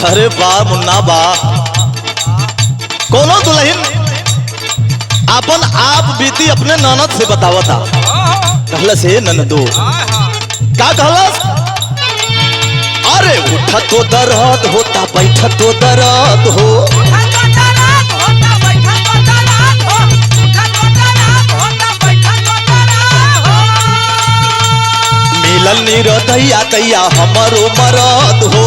अरे वाह मुन्ना वाह, कोनो दुल्हन अपन आप बीती अपने ननद से बतावता। कहलस हे ननदो, का कहलस? अरे उठा तो दर्द होता, बैठा तो दर्द हो, मिलल निरदैया दैया हमरो मरद हो।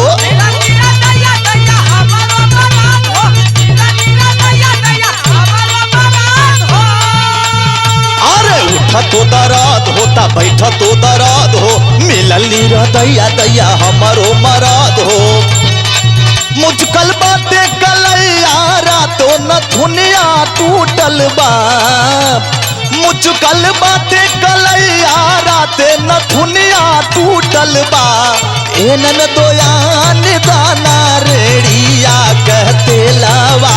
अरे उठा तो दर्द होता, बैठा तो दर्द हो, मिलल निरदैया दैया हमरो मरद हो। मुझकल बाटे कलैया रातो न दुनिया टूटल बा, मुझकल बाटे कलैया राते न दुनिया टूटल बा। ए ननदोयान दाना रेड़िया कहते लावा,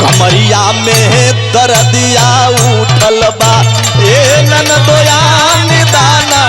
कमरिया में दर्दिया उठल बा। ए ननदोयान दाना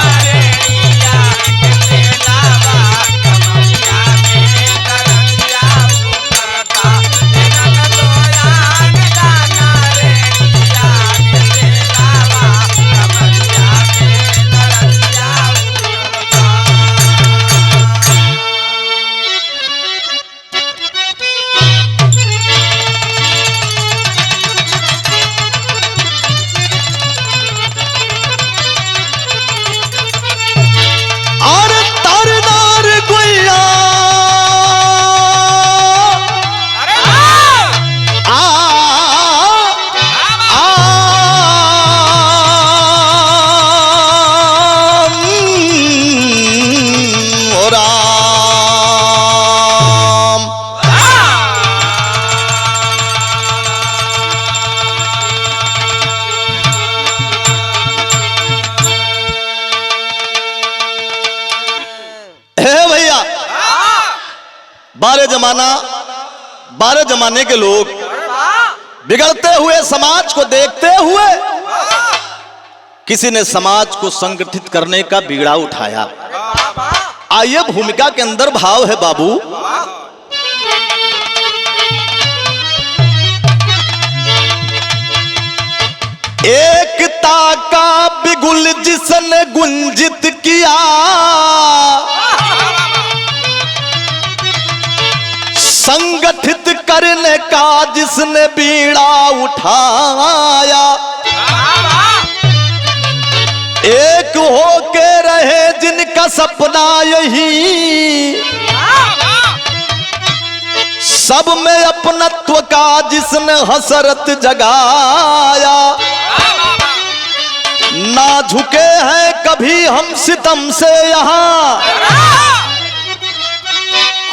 बारह जमाने के लोग बिगड़ते हुए समाज को देखते हुए किसी ने समाज को संगठित करने का बीड़ा उठाया। आइए भूमिका के अंदर भाव है बाबू। एकता का बिगुल जिसने गुंजित किया, संगठित करने का जिसने बीड़ा उठाया, एक होके रहे जिनका सपना यही, सब में अपनत्व का जिसने हसरत जगाया। ना झुके हैं कभी हम सितम से यहाँ,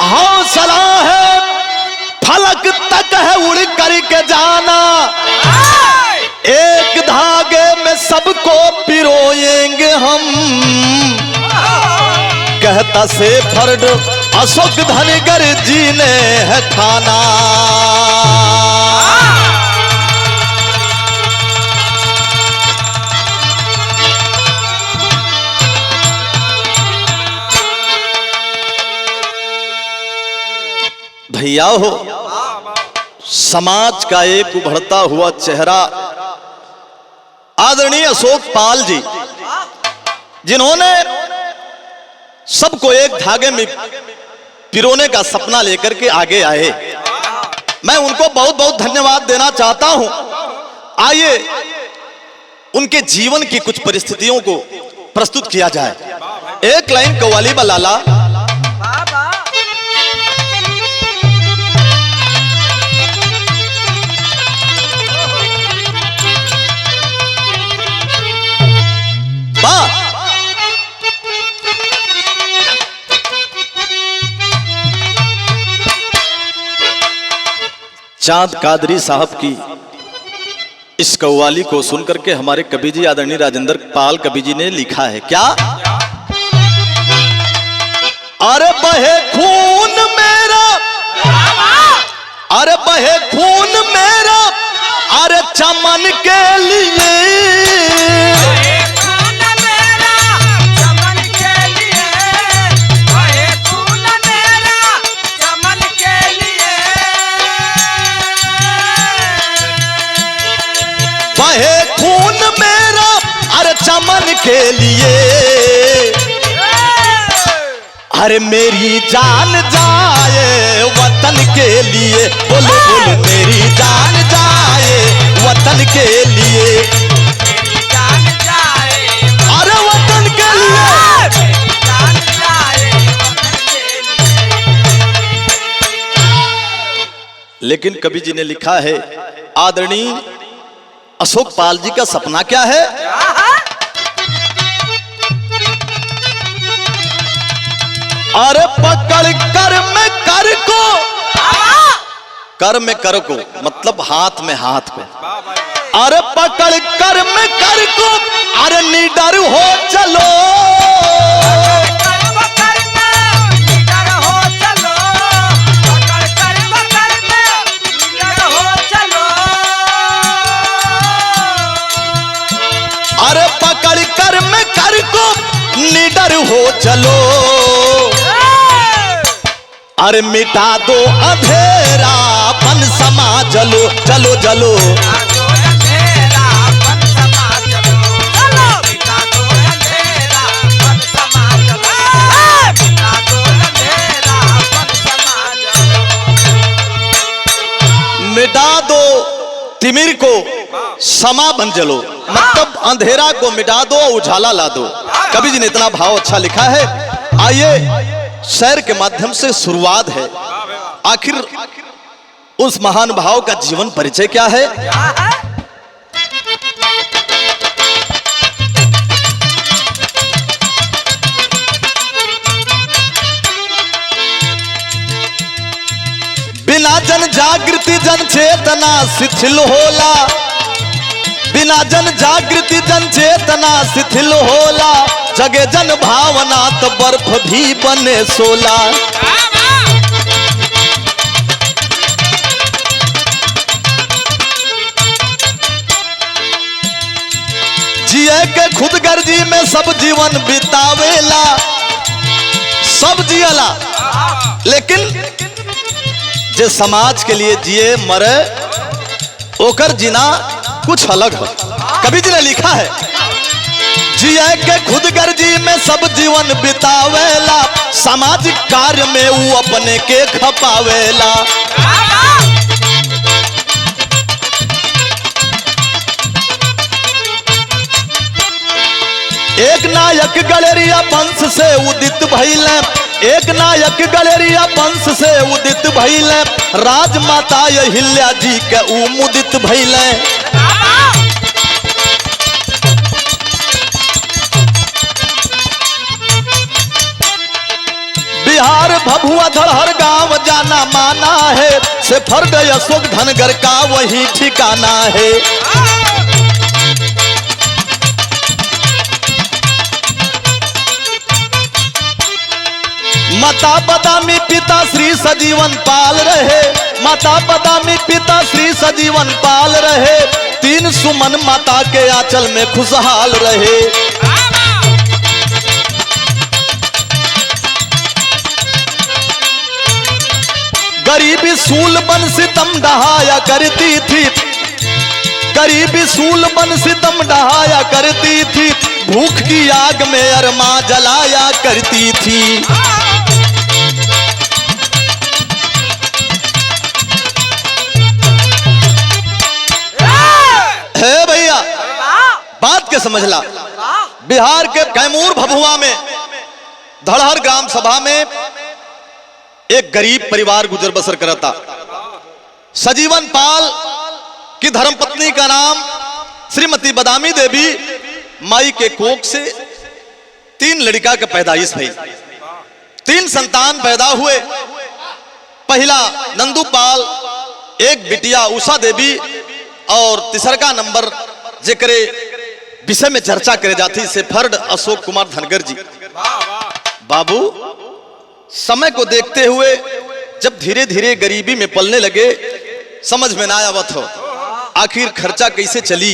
हौसला है फलक तक है उड़ करके जाना। एक धागे में सबको पिरोएंगे हम, कहता से फर्ड अशोक धनगर जी ने है खाना। भैया हो, समाज का एक उभरता हुआ चेहरा आदरणीय अशोक पाल जी, जिन्होंने सबको एक धागे में पिरोने का सपना लेकर के आगे आए, मैं उनको बहुत बहुत धन्यवाद देना चाहता हूं। आइए उनके जीवन की कुछ परिस्थितियों को प्रस्तुत किया जाए। एक लाइन कव्वाली बलाला। चांद कादरी साहब की इस कव्वाली को सुनकर के हमारे कवि जी आदरणीय राजेंद्र पाल कवि जी ने लिखा है क्या? अरे बहे खून मेरा, अरे बहे खून मेरा, अरे चमन के लिए, चमन के लिए, के लिए, अरे मेरी जान जाए वतन के लिए, बोलो बोलो मेरी जान जाए वतन के लिए, जान जाए अरे वतन के लिए। जान जाए वतन के लिए। लेकिन कवि जी ने लिखा है, आदरणीय अशोक पाल जी का सपना क्या है? अरे पकड़ कर मैं कर को, कर में कर को मतलब हाथ में हाथ पे, अरे पकड़ कर मैं कर को, अरे निडर हो चलो, अरे पकड़ कर मैं कर को निडर हो चलो, अरे मिटा दो अंधेरा पन समा जलो, चलो जलो, मिटा दो तिमिर को समा बन जलो, मतलब अंधेरा को मिटा दो उजाला ला दो। कवि जी ने इतना भाव अच्छा लिखा है। आइए शेर के माध्यम से शुरुआत है, आखिर उस महान भाव का जीवन परिचय क्या है? बिना जन जागृति जन चेतना शिथिल होला, बिना जन जागृति जन चेतना शिथिल होला, जगे जन भावना तो बर्फ भी बने सोला। जिए के खुद गर्जी में सब जीवन बितावेला, सब जियला, लेकिन जे समाज के लिए जिए मरे ओकर जीना कुछ अलग है। कवि जी ने लिखा है, जिए के खुद गर्जी में सब जीवन बितावेला, सामाजिक कार्य में वो अपने के खपावेला। एक नायक गलेरिया वंश से उदित भइले, एक नायक गलेरिया वंश से उदित भइले, राजमाता अहिल्या जी के ऊ मुदित भइले। बिहार भभुआ धड़हर गांव जाना माना है, से फर्द अशोक धनगर का वही ठिकाना है। माता बदामी पिता श्री सजीवन पाल रहे, माता बदामी पिता श्री सजीवन पाल रहे, तीन सुमन माता के आंचल में खुशहाल रहे। गरीबी सूल बन सितम डहाया करती थी, गरीबी सूल बन सितम डहाया करती थी, भूख की आग में अरमा जलाया करती थी। है भैया, बात के समझला। बिहार के कैमूर भभुआ में धड़हर ग्राम सभा में एक गरीब परिवार गुजर बसर करता। सजीवन पाल की धर्मपत्नी का नाम श्रीमती बदामी देवी, माई के कोख से 3 लड़का का पैदाइश भई, 3 संतान पैदा हुए। पहला नंदू पाल, एक बिटिया उषा देवी, और तीसरा नंबर जेकरे विषय में चर्चा करे जाती से फर्ड अशोक कुमार धनगर जी। बाबू समय को देखते हुए जब धीरे धीरे गरीबी में पलने लगे, समझ में ना आवत हो आखिर खर्चा कैसे चली।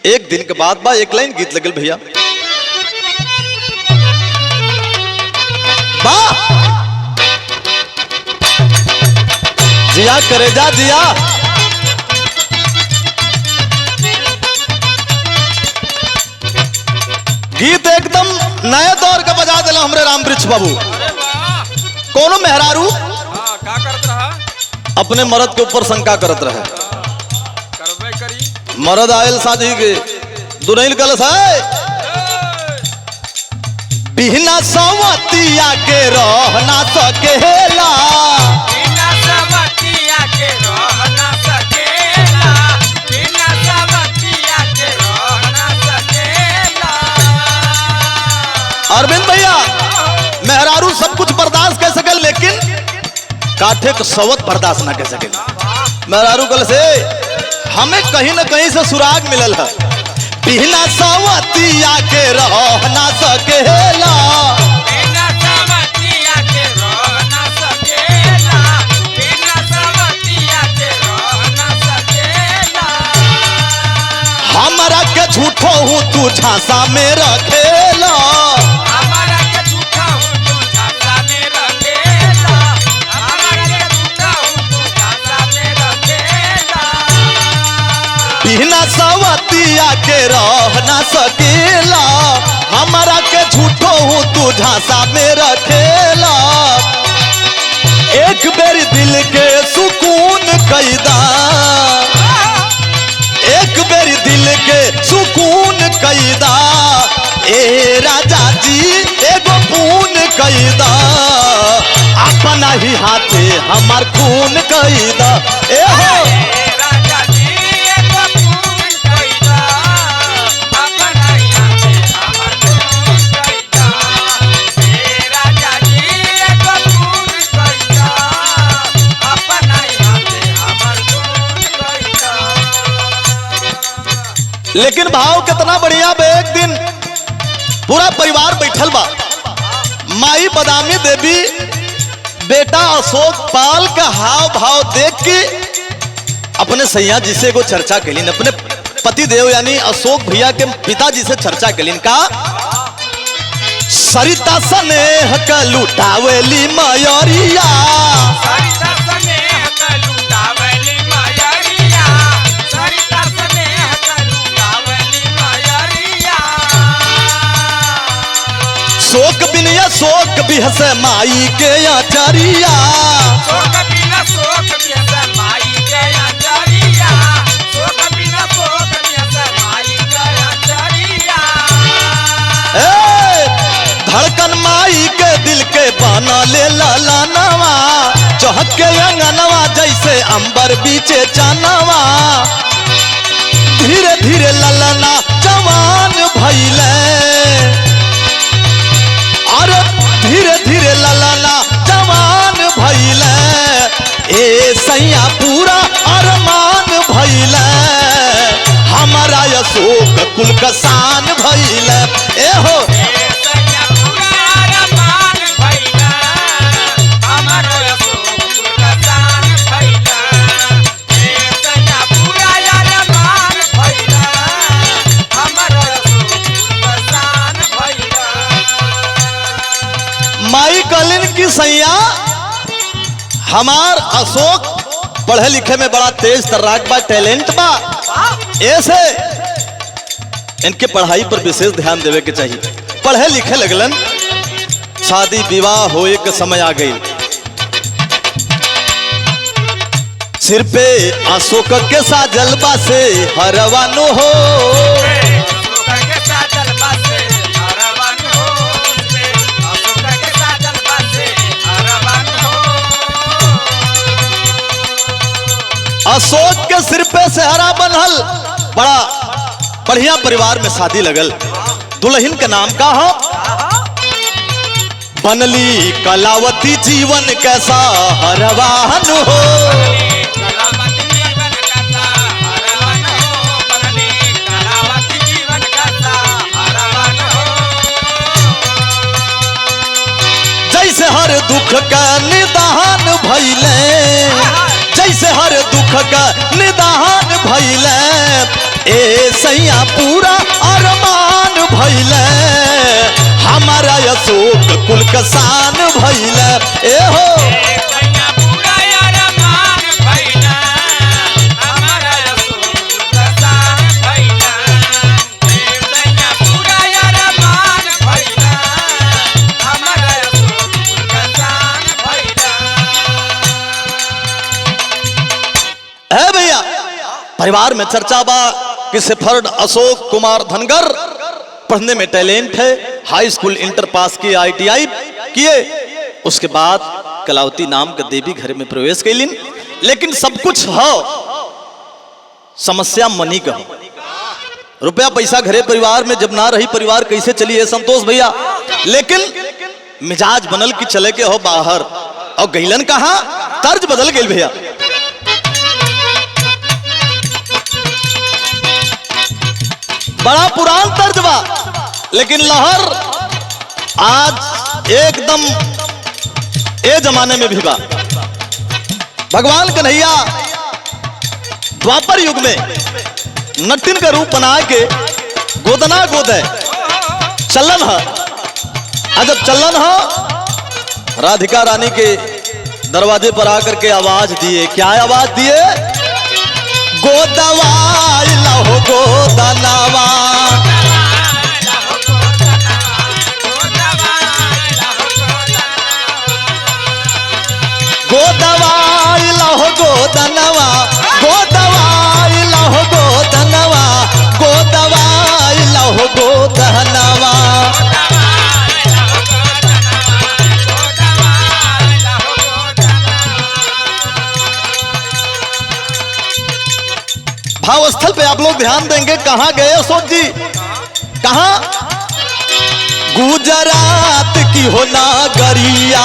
एक दिन के बाद बा एक लाइन गीत लगल भैया, जिया करे जा जिया। गीत एकदम नए दौर का बजा दिला हमरे रामवृक्ष बाबू। अरे वाह कोनो मेहरारू हाँ का करत रहा अपने मर्द के ऊपर शंका करत रहे। करबे करी मर्द आयल शादी के दुनैल कलश है बिना सवतिया के रह ना सकेला बिना सवतिया के रह ना सकेला बिना सवतिया के रह ना सकेला। अरविंद भैया मेहरारू सब कुछ बर्दाश्त कर सके लेकिन काठे को सवत बर्दाश्त ना कर सके। मेहरारू कल से हमें कहीं ना कहीं से सुराग मिलल है बिना सवतिया के रह ना सकेला बिना सवतिया के रह ना सकेला बिना सवतिया के रह ना सकेला। हमरा के झूठो हूँ तू झांसा में रखेला हमारा के झूठा हूँ तू झांसा में रखेला हमारा के झूठा हूँ तू झांसा में रखेला। बिना सवतिया के रह ना सकेला हमरा के झूठो हूँ तू झांसा में रखेला। एक बेर दिल के सुकून कैदा एक बेर दिल के सुकून कैदा ए राजा जी एगो पून कैदा अपना ही हाथे हमार खून कैदा ए हो ए राजा जी एक खून कैदा अपना यहाँ से हमर खून कैदा ए राजा जी एक खून कैदा अपना यहाँ से हमर खून कैदा। लेकिन भाव कितना बढ़िया बे। एक दिन पूरा परिवार बैठल बा माई बदामी देवी बेटा अशोक पाल का हाव भाव देख के अपने सैया जी से को चर्चा कैलिन अपने पति देव यानी अशोक भैया के पिताजी से चर्चा कैलिन का सरिता स्नेह का लुटावेली मयरिया सरिता स्नेह का लुटावेली मयरिया सरिता स्नेह का लुटावेली मयरिया। शोक बिनिया शोक बिहस माई के आचारिया शोक बिना शोक बिहस माई के आचारिया शोक बिना शोक बिहस माई के आचारिया। ए, धड़कन माई के दिल के बना ले लालानवा चहक के अंगनवा जैसे अंबर बीचे चानवा धीरे धीरे ललना जवान भइले अरे धीरे धीरे ललना जवान भइले ए सैया पूरा अरमान भइले हमारा अशोक कुल का शान भइले ए हो ए सैया पूरा अरमान भइला हमर अशोक का शान भइला ए सैया पूरा अरमान भइला हमर अशोक का शान भइला। माई कलिन की सैया हमार अशोक पढ़े लिखे में बड़ा तेज तर्राक बा टैलेंट बा ऐसे इनके पढ़ाई पर विशेष ध्यान देवे के चाहिए। पढ़े लिखे लगलन शादी विवाह होए के समय आ गई सिर पे अशोक के साजल बा से हरवानो हो अशोक के साजल बासे हरवन हो उसपे अशोक के साजल बासे हरवन हो। अशोक के सिर पे सेहरा बनल बड़ा बढ़िया परिवार में शादी लगल दुल्हन का नाम का हो बनली कलावती जीवन कैसा हरवान हो कलावती जीवन का हरवन हो बनली कलावती जीवन का हरवन हो। जैसे हर दुख का निदान भइले जैसे हर दुख का निदान भइले ए सैया पूरा अरमान भइले हमारा अशोक कुल का शान भइले ए हो ए सैया पूरा अरमान भइला हमर अशोक का शान भइला ए सैया पूरा अरमान परिवार में चर्चा बा कि सेफर्ड अशोक कुमार धनगर पढ़ने में टैलेंट है, हाई स्कूल इंटर पास किए, ITI किए, उसके बाद कलावती नाम के देवी घर में प्रवेश कैलिन। लेकिन सब कुछ हो, समस्या मनी का हो। रुपया पैसा घरे परिवार में जब ना रही, परिवार कैसे चली है संतोष भैया। लेकिन मिजाज बनल की चले के हो बाहर, और गैलन कहा, तर्ज बदल गई भैया। बड़ा पुरान तर्ज बा, लेकिन लहर आज एकदम ए जमाने में भी बा। भगवान कन्हैया द्वापर युग में नटिन का रूप बना के गोदना गोदे चलन है। जब चलन है, राधिका रानी के दरवाजे पर आकर के आवाज दिए। क्या आवाज दिए? गोदवाई लहो गोदनावा, गोदवाई लहो गोदनवा, गोदवाई लहो गोदनवा, गोदवाई लहो गोदनवा। भावस्थल पे आप लोग ध्यान देंगे। कहां गए अशोक जी? कहां? गुजरात की हो नागरिया,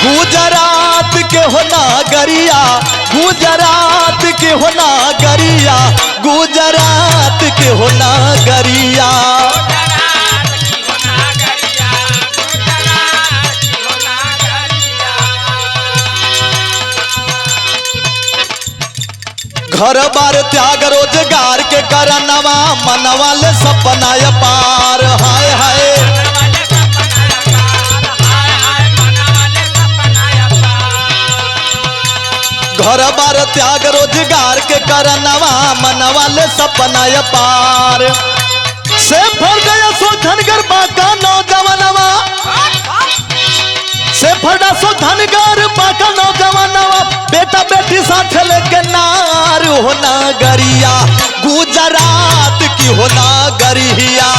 गुजरात के हो नागरिया, गुजरात के हो नागरिया, गुजरात के हो नागरिया। घर बार त्याग रोजगार के करनवा, मनवा ले सपना पार। हाय हाय, घर बार त्याग रोजगार के करनवा, मनवा ले सपना पार। से फर गया सो धनगर बाका नौजवानवा, से फड़ा सो धनगर बाका नौजवानवा, बेटा बेटी साथ लेके नार हो नागरिया, गुजरात की हो नागरिया।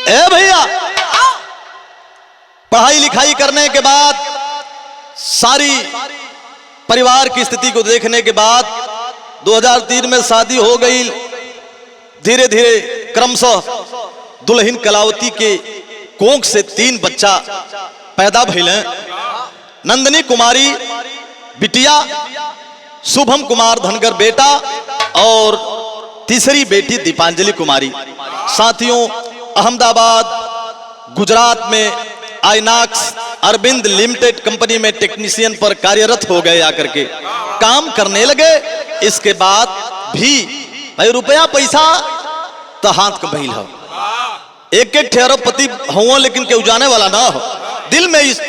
ए भैया, पढ़ाई लिखाई करने के बाद, सारी परिवार की स्थिति को देखने के बाद 2003 में शादी हो गई। धीरे धीरे क्रमशः दुल्हन कलावती के कोख से 3 बच्चा पैदा भइले। नंदिनी कुमारी बिटिया, शुभम कुमार धनगर बेटा, और तीसरी बेटी दीपांजलि कुमारी। साथियों, अहमदाबाद गुजरात में आइनॉक्स अरविंद लिमिटेड कंपनी में टेक्नीशियन पर कार्यरत हो गए, आकर के काम करने लगे। इसके बाद भी भाई रुपया पैसा तो हाथ का बहिल हो, एक एक ठेरोपति हुआ, लेकिन केहू जाने वाला ना हो। दिल में इस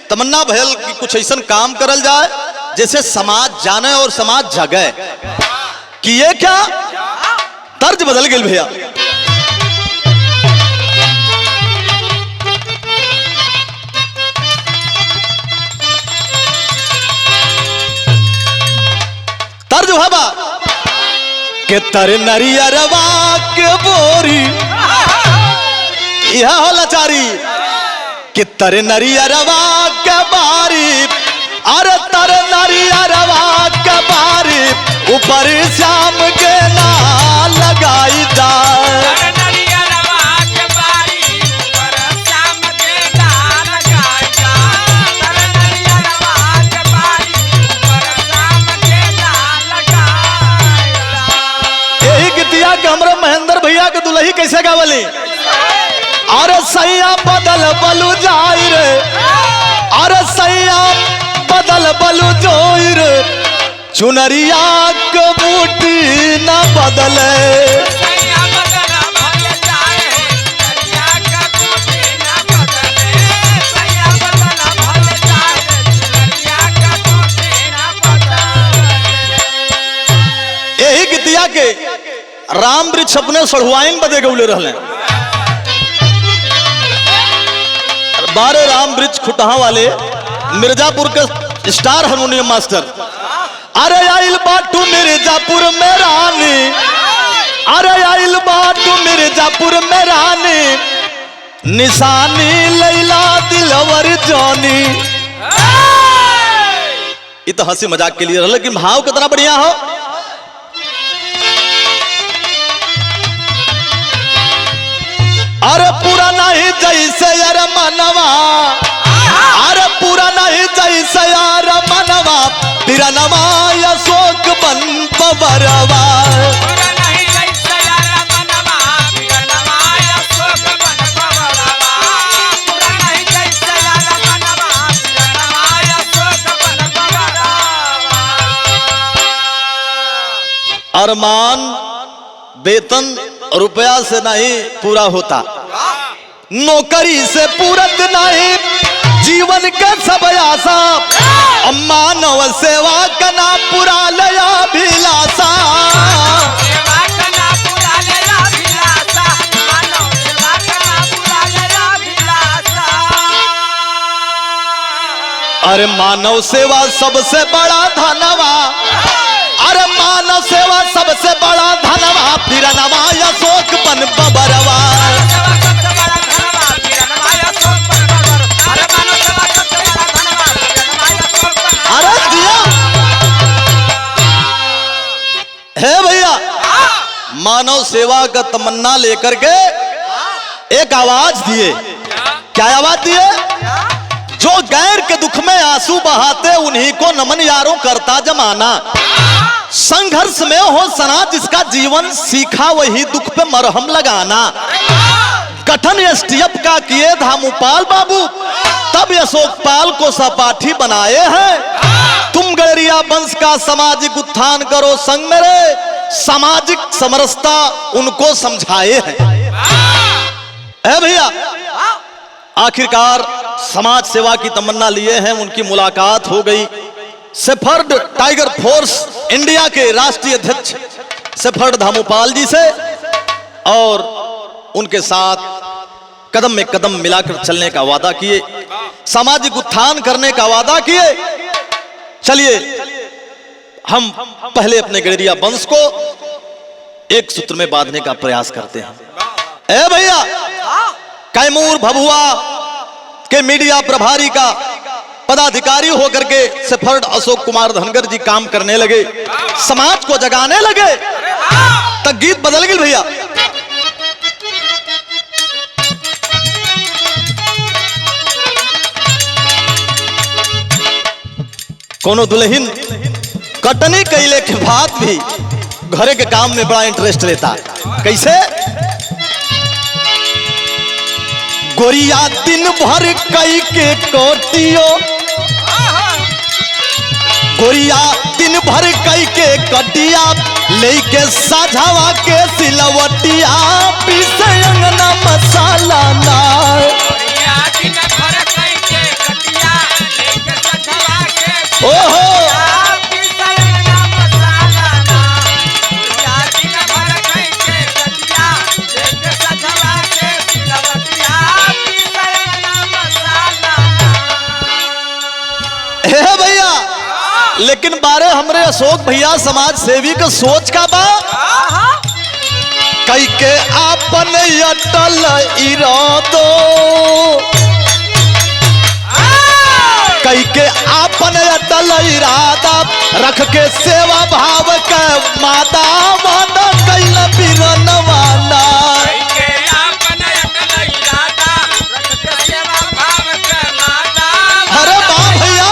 तमन्ना भयल कि कुछ ऐसा काम करल जाए जैसे समाज जाने और समाज जगे। कि ये क्या तर्ज बदल गई भैया। तर्ज हवा के तर नरियरवा के बोरी, यह हो लाचारी कि तर नरियरवा के बारी, अरे तर नरियरवा के बारी, ऊपर शाम के ना लगाई जाए। हमरा महेंद्र भैया के दुल्ही कैसे गावली? अरे सैया बदल बलू जाई रे, अरे सैया बदल बलू जोई रे, चुनरिया के बूटी न बदले। राम वृक्ष अपने सढ़ुआइन बदे गौले रहले। 12 राम वृक्ष खुटहा वाले मिर्जापुर के स्टार हारमोनियम मास्टर। अरे आइल बाटू मिर्जापुर में रानी, अरे आइल बाटू मिर्जापुर में रानी, निशानी लैला दिलवर जॉनी। ये तो हंसी मजाक के लिए रहा, लेकिन भाव कितना बढ़िया हो। अरे पूरा नहीं जैसे यार मनवा, अरे पूरा नहीं जैसे यार मनवा, पिरनवा अशोक बन बबरवा। अरमान वेतन रुपया से नहीं पूरा होता, नौकरी से पूरत नहीं जीवन के सब आशा, मानव सेवा कना पूरा लया भिलासा। अरे मानव सेवा सबसे बड़ा धनवा, अरे मानव सेवा सबसे बड़ा धनवा, पिरनवा अशोक बन बबरवा। अरे दिया है भैया, मानव सेवा का तमन्ना लेकर के एक आवाज दिए। क्या आवाज दिए? जो गैर के दुख में आंसू बहाते उन्हीं को नमन यारों करता जमाना, संघर्ष में हो सना जिसका जीवन सीखा वही दुख पे मरहम लगाना। गठन एसटीएफ का किए धामुपाल बाबू, तब अशोकपाल को सहपाठी बनाए हैं। तुम गड़रिया वंश का सामाजिक उत्थान करो संग मेरे, सामाजिक समरसता उनको समझाए हैं। है भैया, आखिरकार समाज सेवा की तमन्ना लिए हैं, उनकी मुलाकात हो गई शेफर्ड टाइगर फोर्स इंडिया के राष्ट्रीय अध्यक्ष शेफर्ड धामुपाल जी से, और उनके साथ कदम में कदम मिलाकर चलने का वादा किए, सामाजिक उत्थान करने का वादा किए। चलिए हम पहले अपने गड़रिया वंश को एक सूत्र में बांधने का प्रयास करते हैं। ए भैया, कैमूर भभुआ के मीडिया प्रभारी का पदाधिकारी होकर के शेफर्ड अशोक कुमार धनगर जी काम करने लगे, समाज को जगाने लगे, तब गीत बदल गई भैया। कोनो दुल्हन कटनी कैले के बाद भी घरे के काम में बड़ा इंटरेस्ट लेता। कैसे? गोरिया दिन भर कई के कोटियो, गोरिया दिन भर कई के कटिया, लेके साझावा के सिलवटिया, पीसे अंगना मसाला ना। ओहो लेकिन बारे हमरे अशोक भैया समाज सेवी का सोच का बा, कई के आपन अटल इरादो, कई के आपन अटल इरादा, रख के सेवा भाव के माता वादा कैल बिरनवाना। अरे वाह भैया,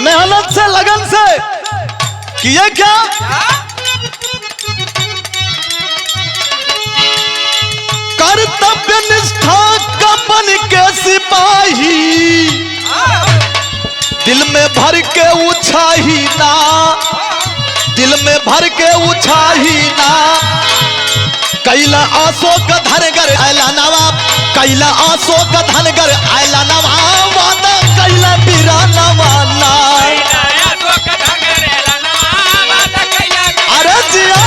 मेहनत से लगन से किए क्या? कर्तव्य निष्ठा का बन के सिपाही, दिल में भर के उछाही ना, दिल में भर के उछाही ना, कैला अशोक धनगर आयला नवाब, कैला अशोक धनगर आयला नवाब, वादा कैला बीरा नवाना। अरे जिया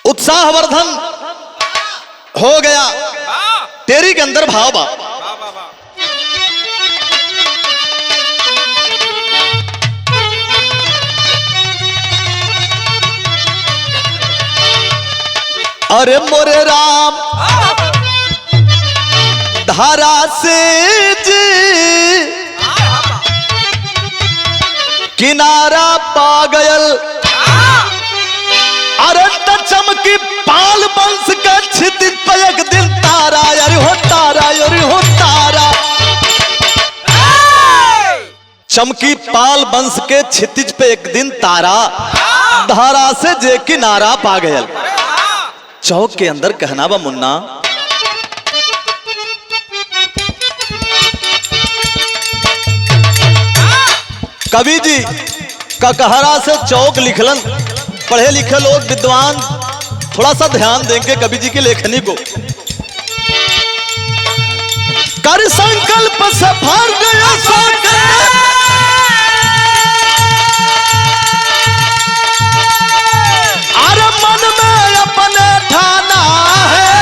उत्साहवर्धन हो गया, तेरी के अंदर भाव बा। अरे मोरे राम धारा से जी किनारा पा गयल, अरे चमकी पाल वंश का क्षितिज पे एक दिन तारा, अरे हो तारा, अरे हो तारा। चमकी पाल वंश के क्षितिज पे एक दिन तारा, धारा से जे किनारा पा गयल। चौक के अंदर कहना बा मुन्ना, कवि जी ककहरा से चौक लिखलन। पढ़े लिखे लोग विद्वान थोड़ा सा ध्यान देंगे कवि जी की लेखनी को। कर संकल्प से भर गया अरे मन में अपने ठाना है,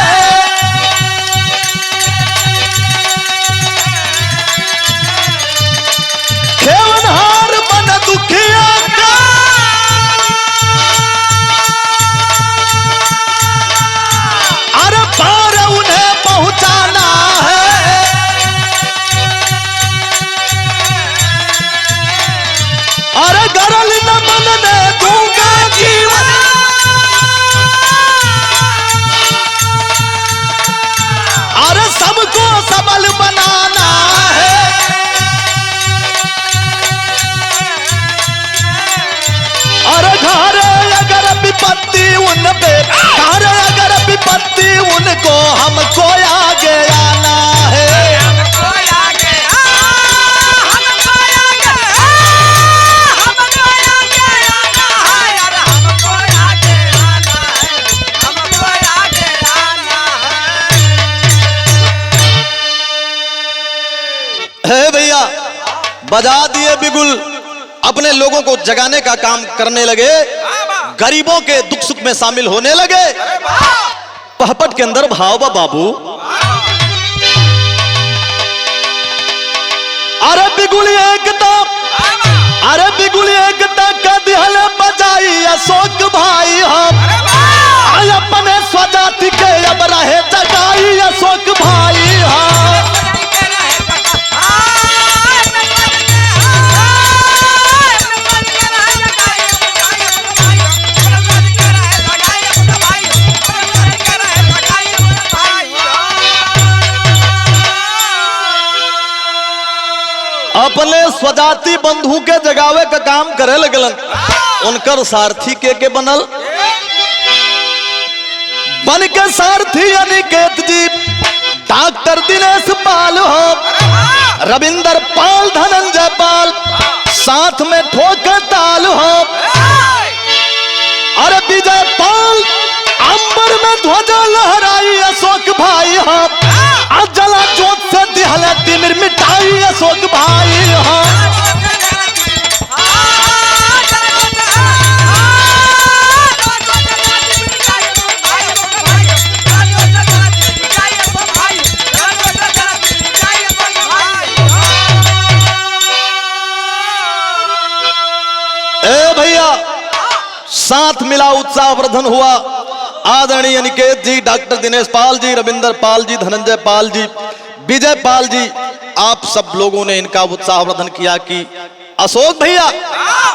खेवनहार बन दुखिया का, अरे पार उन्हें पहुंचाना है। अरे गरल न बनने दूंगा जीवन, अरे सबको सबल बनाना है। अरे घर अगर विपत्ति उन पे, घर अगर विपत्ति उनको हमको आगे आना है। है भैया बजा दिए बिगुल, अपने लोगों को जगाने का काम करने लगे, गरीबों के दुख सुख में शामिल होने लगे। पहपट के अंदर भाव बा बाबू, अरे बिगुल एकता, अरे बिगुल एकता का दिहल बजाई अशोक भाई, हम अपने स्वजाति के अब रहे जगाई अशोक भाई। हम अपने स्वजाति बंधु के जगावे का काम करे लगलन। उनकर सारथी के बनल, बन के सारथी अनिकेत जी, डॉक्टर दिनेश पाल हो, रविंदर पाल, धनंजय पाल, साथ में ठोकर ताल हो। अरे विजय पाल अंबर में ध्वजा लहराई अशोक भाई हो, जला जोत से दिहला तिमिर मिटाई अशोक भाई हो। ए भैया साथ मिला, उत्साहवर्धन हुआ। आदरणीय अनिकेत जी, डॉक्टर दिनेश पाल जी, रविंदर पाल जी, धनंजय पाल जी, विजय पाल जी, आप सब लोगों ने इनका उत्साहवर्धन किया कि अशोक भैया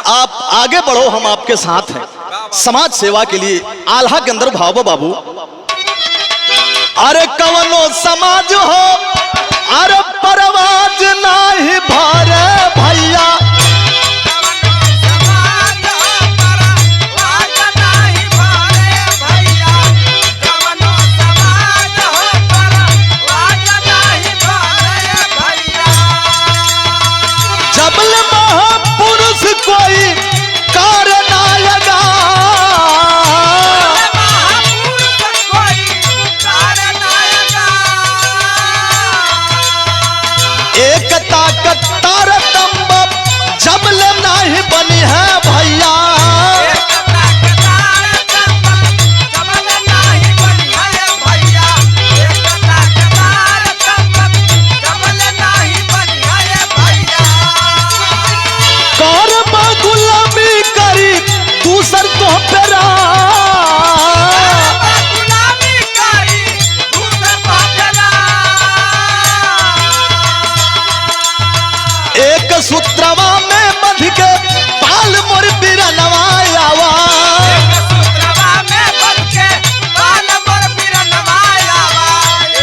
आप आगे बढ़ो, हम आपके साथ हैं समाज सेवा के लिए। आल्हा के अंदर भाव बाबू, अरे कवनो समाज हो, अरे परवाज नहीं भारे भैया, जबले कोई कारण आएगा। महापुरुष कोई कारण आएगा। एकता का तारतम्य जब ले नहीं बनी है भैया। एकता के तारतम्य जब ले नहीं बनी है भैया। एकता के तारतम्य जब ले नहीं बनी है भैया। कर गुलामी करी दूसर तो पेरा। गुलामी करी दूसर बाटला। एक सूत्रवा में बंध के पाल मोर बिरनवा आवा। एक सूत्रवा में बंध के पाल मोर बिरनवा आवा।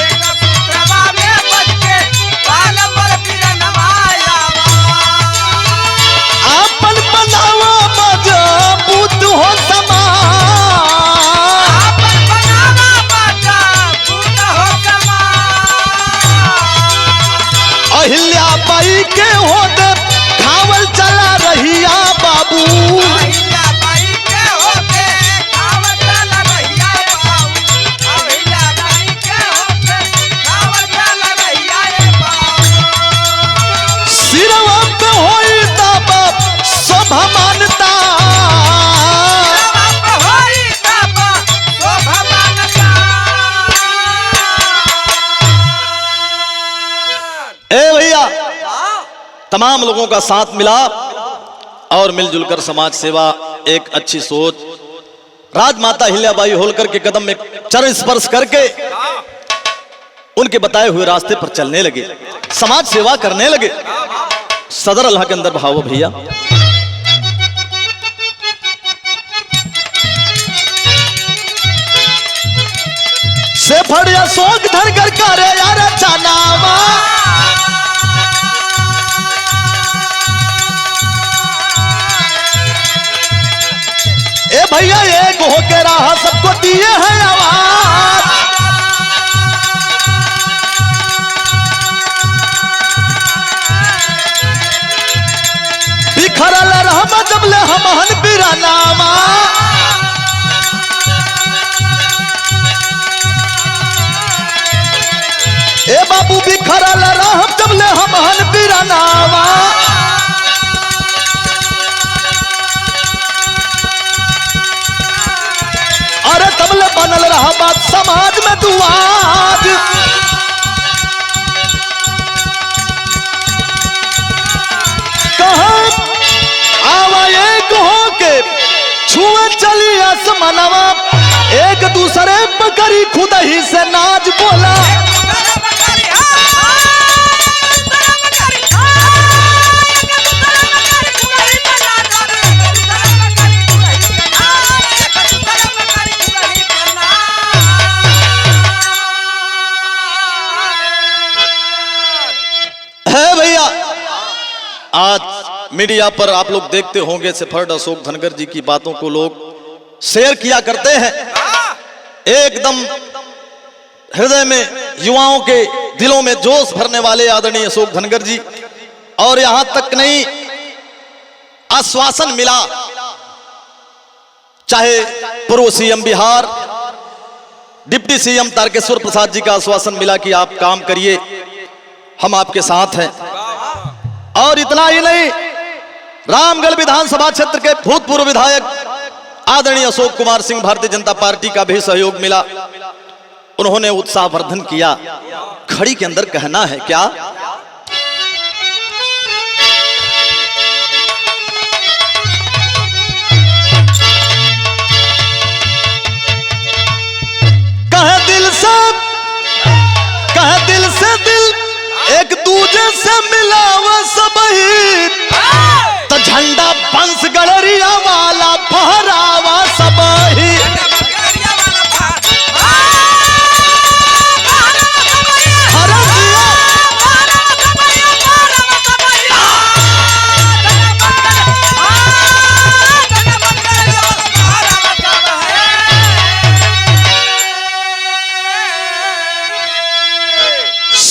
एक सूत्रवा में बंध के पाल मोर बिरनवा आवा। आपन बनावा मजबूत हो समाज। आपन बनावा मजबूत हो समाज। अहिल्या बाई के होते खावल चला रहिया बाबू। अहिल्याबाई के होते खावल चल रहिया बाबू। अहिल्याबाई के होते खावल चल रहिया बाबू। सिरवा पे होई तब शोभा मानता। बाप होई तब शोभा मानता। ए भैया, तमाम लोगों का साथ मिला और मिलजुल कर समाज सेवा, एक अच्छी सोच, राजमाता अहिल्याबाई होलकर के कदम में चरण स्पर्श करके उनके बताए हुए रास्ते पर चलने लगे, समाज सेवा करने लगे। सदर अल्लाह के अंदर भाव भैया। से फड़िया सोच धर कर करे यार चनावा। ए भैया एक होके रहा सबको दिए हैं आवाज। बिखरल रहम जब ले हमहन बिरानामा। ए बाबू बिखरल रहम जब ले हमहन बिरानामा। अरे तब ले बनल रहा बात समाज में दुआज। कहा आवा एक होके छुए चली आसमानवा। एक दूसरे पकड़ी खुद ही से नाच बोला। है भैया, आज मीडिया पर आप लोग देखते होंगे सेफर्ड अशोक धनगर जी की बातों को लोग शेयर किया करते हैं। एकदम हृदय में, युवाओं के दिलों में जोश भरने वाले आदरणीय अशोक धनगर जी। और यहां तक नहीं, आश्वासन मिला, चाहे पूर्व CM Bihar deputy CM Tarkeshwar Prasad ji का आश्वासन मिला कि आप काम करिए, हम आपके साथ हैं। और इतना ही नहीं, रामगढ़ विधानसभा क्षेत्र के भूतपूर्व विधायक आदरणीय अशोक कुमार सिंह भारतीय जनता पार्टी का भी सहयोग मिला। उन्होंने उत्साहवर्धन किया। खड़ी के अंदर कहना है क्या? कहे दिल से दिल एक दूजे से मिलावा सबही। तो झंडा बंस गड़रिया वाला फहरावा सबही।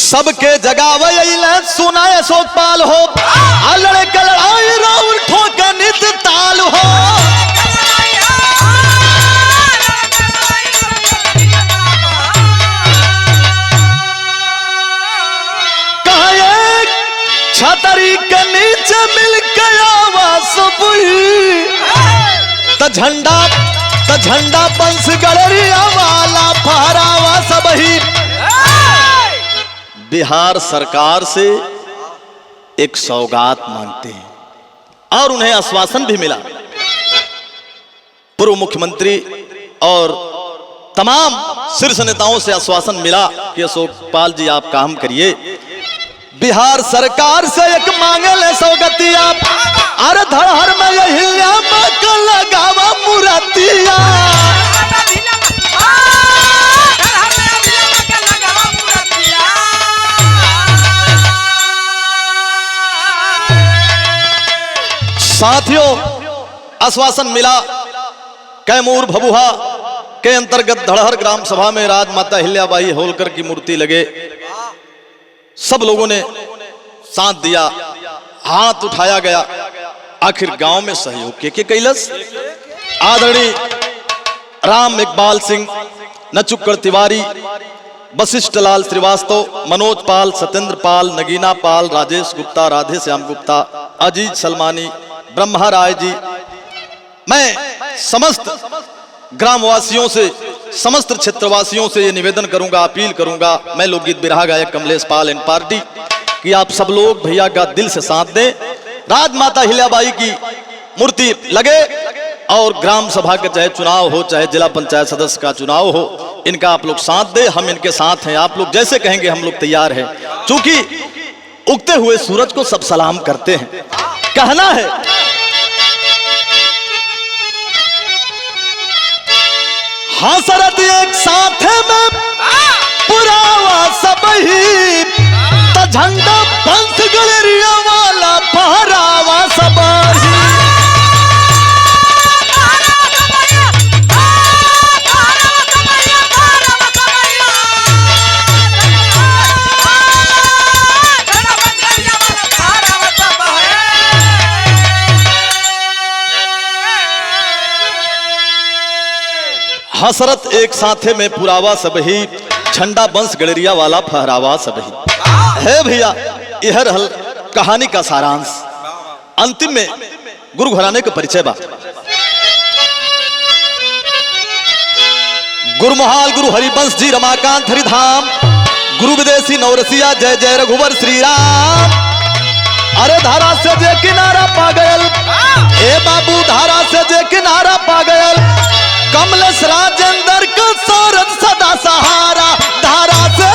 सबके जगावे सुनाए अशोकपाल हो लड़े के लड़ाई राउर ठोके नित ताल हो। कहे छतरी के नीचे मिल के आवाज बुई त झंडा बंस गड़रिया वाला फहरावा सब ही। बिहार सरकार से एक सौगात मांगते हैं और उन्हें आश्वासन भी मिला। पूर्व मुख्यमंत्री और तमाम शीर्ष नेताओं से आश्वासन मिला कि अशोकपाल जी आप काम करिए। बिहार सरकार से एक मांगे ले सौगतिया अरे धड़हर में यही लगावा मुरतिया। साथियों आश्वासन मिला कैमूर भभुआ के अंतर्गत धड़हर ग्राम सभा में राजमाता अहिल्याबाई होलकर की मूर्ति लगे। सब लोगों ने साथ दिया, हाथ उठाया गया। आखिर गांव में सहयोग के कैलस आदरणीय राम इकबाल सिंह, नचुक्कड़ तिवारी, वशिष्ठ लाल श्रीवास्तव, मनोज पाल, सत्येंद्र पाल, नगीना पाल, राजेश गुप्ता, राधे श्याम गुप्ता, अजीत सलमानी, ब्रह्मा राय जी। मैं समस्त ग्रामवासियों से, समस्त क्षेत्रवासियों से ये निवेदन करूंगा, अपील करूंगा, मैं लोकगीत बिरहा गायक कमलेश पाल एंड पार्टी, कि आप सब लोग भैया का दिल से साथ दें। राजमाता अहिल्याबाई की मूर्ति लगे और ग्राम सभा का चाहे चुनाव हो, चाहे जिला पंचायत सदस्य का चुनाव हो, इनका आप लोग साथ दें। हम इनके साथ हैं, आप लोग जैसे कहेंगे हम लोग तैयार हैं, क्योंकि उगते हुए सूरज को सब सलाम करते हैं। कहना है हसरत एक साथ में पुरावा सब ही त झंडा बंस गलरिया वाला पहरावा सब ही। हसरत एक साथे में पुरावा सब ही झंडा बंस गड़रिया वाला फहरावा सब ही। है भैया यह रहल कहानी का सारांश। अंतिम में गुरु घराने का परिचय बा। गुरु मोहाल गुरु हरिवंश जी रमाकांत हरिधाम, गुरु विदेशी नवरसिया जय जय रघुवर श्री राम। अरे धारा से जे किनारा पा गयल, ए बाबू धारा से जे किनारा पा गयल, कमलेश राजेंद्र का सौरभ सदा सहारा। धारा से